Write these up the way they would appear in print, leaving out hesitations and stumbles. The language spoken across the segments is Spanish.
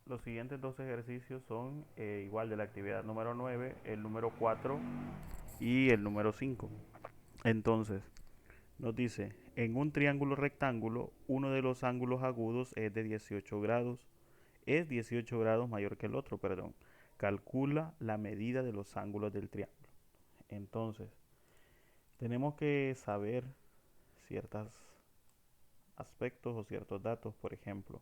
Los siguientes dos ejercicios son igual de la actividad número 9, el número 4 y el número 5. Entonces, nos dice, en un triángulo rectángulo, uno de los ángulos agudos es de 18 grados. Es 18 grados mayor que el otro, perdón. Calcula la medida de los ángulos del triángulo. Entonces, tenemos que saber ciertos aspectos o ciertos datos. Por ejemplo,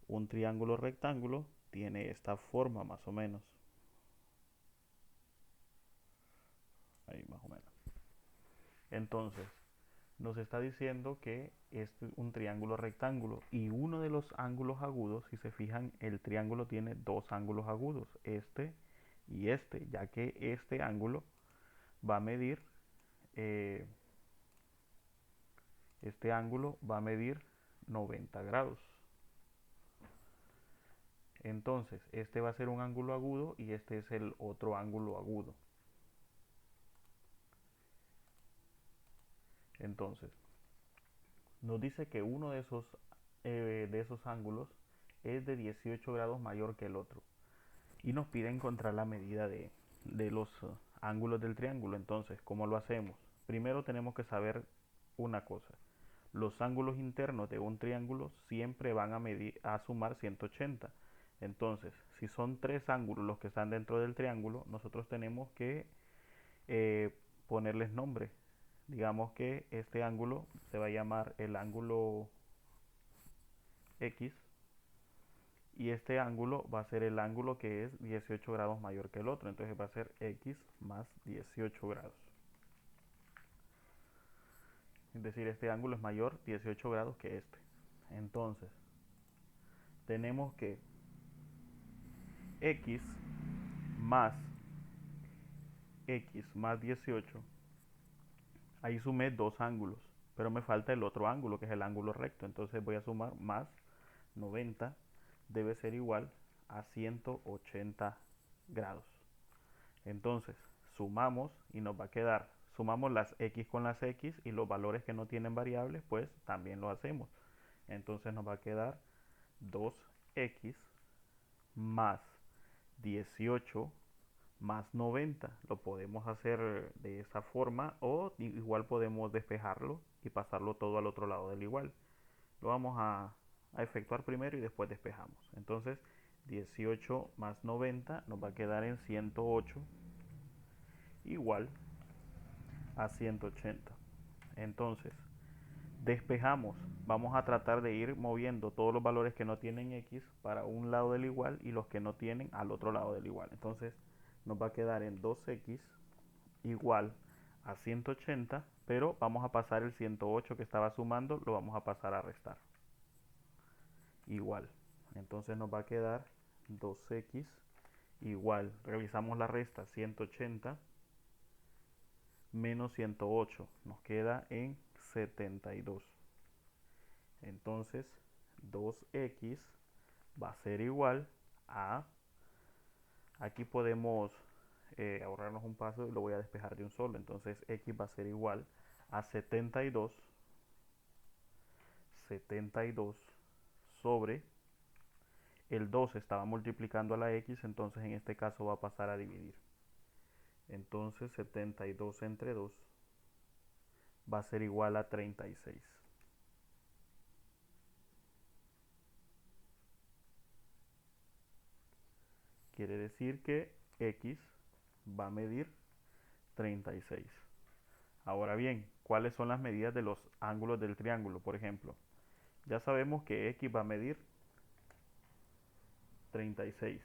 un triángulo rectángulo tiene esta forma más o menos. Ahí más o menos. Entonces, nos está diciendo que es un triángulo rectángulo y uno de los ángulos agudos, si se fijan, el triángulo tiene dos ángulos agudos, este y este, ya que este ángulo va a medir, eh, este ángulo va a medir 90 grados. Entonces, este va a ser un ángulo agudo y este es el otro ángulo agudo. Entonces, nos dice que uno de esos ángulos es de 18 grados mayor que el otro. Y nos pide encontrar la medida de los ángulos del triángulo. Entonces, ¿cómo lo hacemos? Primero tenemos que saber una cosa. Los ángulos internos de un triángulo siempre van a sumar 180. Entonces, si son tres ángulos los que están dentro del triángulo, nosotros tenemos que ponerles nombre. Digamos que este ángulo se va a llamar el ángulo X y este ángulo va a ser el ángulo que es 18 grados mayor que el otro. Entonces va a ser X más 18 grados. Es decir, este ángulo es mayor 18 grados que este. Entonces, tenemos que X más X más 18. Ahí sumé dos ángulos, pero me falta el otro ángulo, que es el ángulo recto. Entonces voy a sumar más 90 debe ser igual a 180 grados. Entonces, sumamos y nos va a quedar, sumamos las x con las x y los valores que no tienen variables, pues también lo hacemos. Entonces nos va a quedar 2x más 18 más 90. Lo podemos hacer de esa forma o igual podemos despejarlo y pasarlo todo al otro lado del igual. Lo vamos a efectuar primero y después despejamos. Entonces 18 más 90 nos va a quedar en 108 igual a 180. Entonces, despejamos. Vamos a tratar de ir moviendo todos los valores que no tienen x para un lado del igual y los que no tienen al otro lado del igual. Entonces, nos va a quedar en 2x igual a 180, pero vamos a pasar el 108 que estaba sumando, lo vamos a pasar a restar. Igual. Entonces nos va a quedar 2x igual, revisamos la resta, 180 menos 108 nos queda en 72. Entonces 2x va a ser igual a, aquí podemos ahorrarnos un paso y lo voy a despejar de un solo. Entonces x va a ser igual a 72 sobre el 2 estaba multiplicando a la x, entonces en este caso va a pasar a dividir. Entonces 72 entre 2 va a ser igual a 36. Quiere decir que x va a medir 36. Ahora bien, ¿cuáles son las medidas de los ángulos del triángulo? Por ejemplo, ya sabemos que x va a medir 36.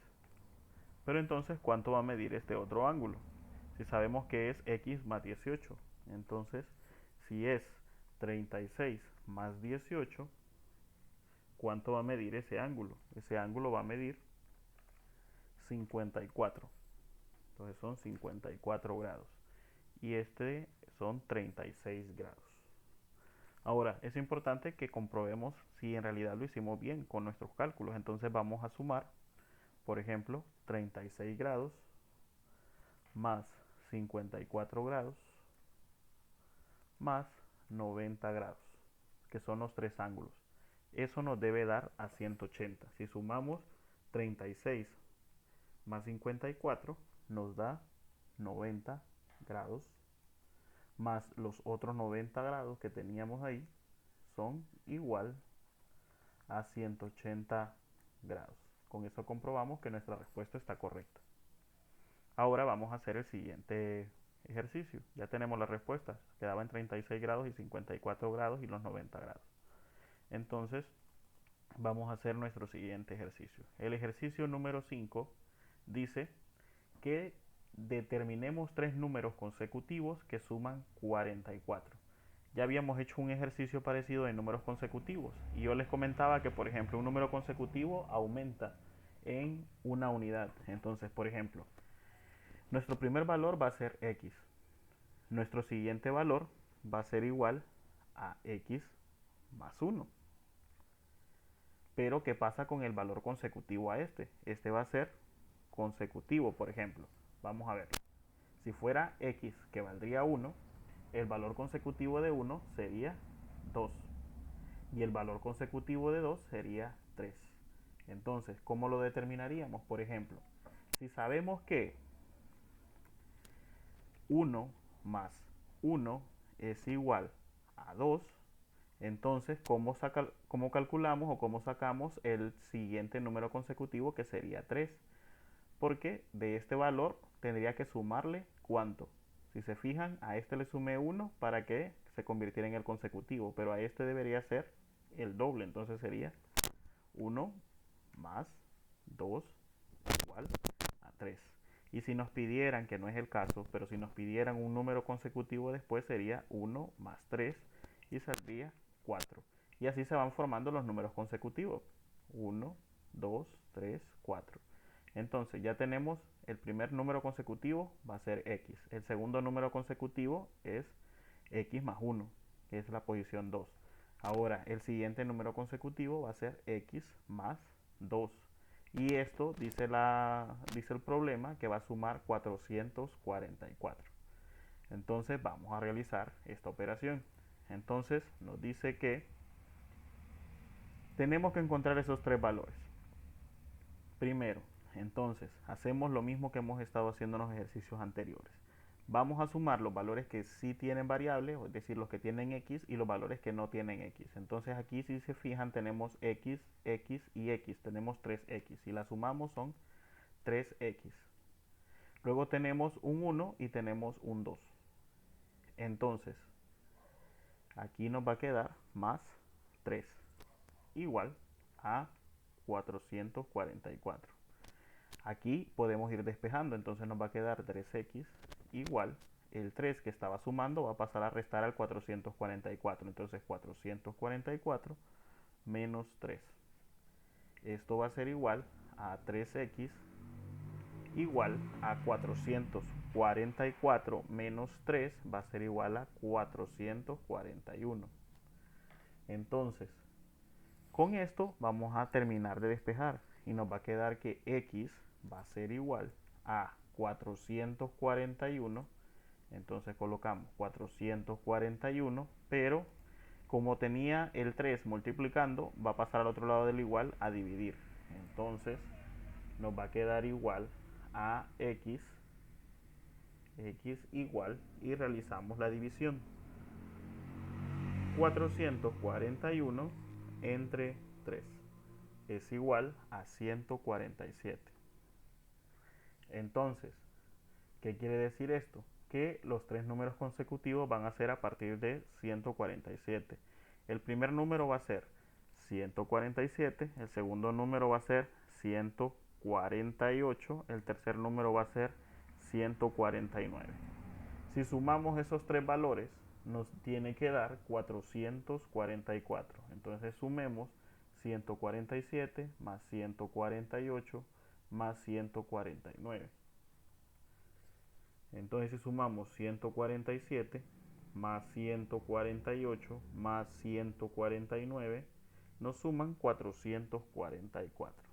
Pero entonces, ¿cuánto va a medir este otro ángulo? Si sabemos que es x más 18. Entonces, si es 36 más 18, ¿cuánto va a medir ese ángulo? Ese ángulo va a medir 54. Entonces son 54 grados. Y este son 36 grados. Ahora, es importante que comprobemos si en realidad lo hicimos bien con nuestros cálculos. Entonces vamos a sumar, por ejemplo, 36 grados más 54 grados más 90 grados, que son los tres ángulos. Eso nos debe dar a 180. Si sumamos 36 más 54 nos da 90 grados, más los otros 90 grados que teníamos ahí son igual a 180 grados. Con eso comprobamos que nuestra respuesta está correcta. Ahora vamos a hacer el siguiente ejercicio. Ya tenemos las respuestas. Quedaban 36 grados y 54 grados y los 90 grados. Entonces vamos a hacer nuestro siguiente ejercicio. El ejercicio número 5 dice que determinemos tres números consecutivos que suman 44. Ya habíamos hecho un ejercicio parecido de números consecutivos y yo les comentaba que, por ejemplo, un número consecutivo aumenta en una unidad. Entonces, por ejemplo, nuestro primer valor va a ser x. Nuestro siguiente valor va a ser igual a x más 1. Pero, ¿qué pasa con el valor consecutivo a este? Este va a ser consecutivo, por ejemplo. Vamos a ver. Si fuera x, que valdría 1, el valor consecutivo de 1 sería 2. Y el valor consecutivo de 2 sería 3. Entonces, ¿cómo lo determinaríamos? Por ejemplo, si sabemos que 1 más 1 es igual a 2, entonces, ¿cómo calculamos o cómo sacamos el siguiente número consecutivo, que sería 3? Porque de este valor tendría que sumarle ¿cuánto? Si se fijan, a este le sumé 1 para que se convirtiera en el consecutivo, pero a este debería ser el doble, entonces sería 1 más 2 igual a 3. Y si nos pidieran, que no es el caso, pero si nos pidieran un número consecutivo después, sería 1 más 3 y saldría 4. Y así se van formando los números consecutivos. 1, 2, 3, 4. Entonces ya tenemos el primer número consecutivo, va a ser x. El segundo número consecutivo es x más 1, que es la posición 2. Ahora el siguiente número consecutivo va a ser x más 2. Y esto dice el problema que va a sumar 444. Entonces vamos a realizar esta operación. Entonces nos dice que tenemos que encontrar esos tres valores. Primero, entonces, hacemos lo mismo que hemos estado haciendo en los ejercicios anteriores. Vamos a sumar los valores que sí tienen variables, es decir, los que tienen x, y los valores que no tienen x. Entonces aquí, si se fijan, tenemos x, x y x. Tenemos 3x. Si la sumamos son 3x. Luego tenemos un 1 y tenemos un 2. Entonces, aquí nos va a quedar más 3, igual a 444. Aquí podemos ir despejando, entonces nos va a quedar 3x igual, el 3 que estaba sumando va a pasar a restar al 444, entonces 444 menos 3. Esto va a ser igual a 3x igual a 444 menos 3 va a ser igual a 441. Entonces, con esto vamos a terminar de despejar y nos va a quedar que x va a ser igual a 441. Entonces colocamos 441, pero como tenía el 3 multiplicando, va a pasar al otro lado del igual a dividir. Entonces nos va a quedar igual a x igual, y realizamos la división. 441 entre 3 es igual a 147. Entonces, ¿qué quiere decir esto? Que los tres números consecutivos van a ser a partir de 147. El primer número va a ser 147, el segundo número va a ser 148, el tercer número va a ser 149. Si sumamos esos tres valores, nos tiene que dar 444. Entonces sumemos 147 más 148 más 149. Entonces si sumamos 147 más 148 más 149, nos suman 444.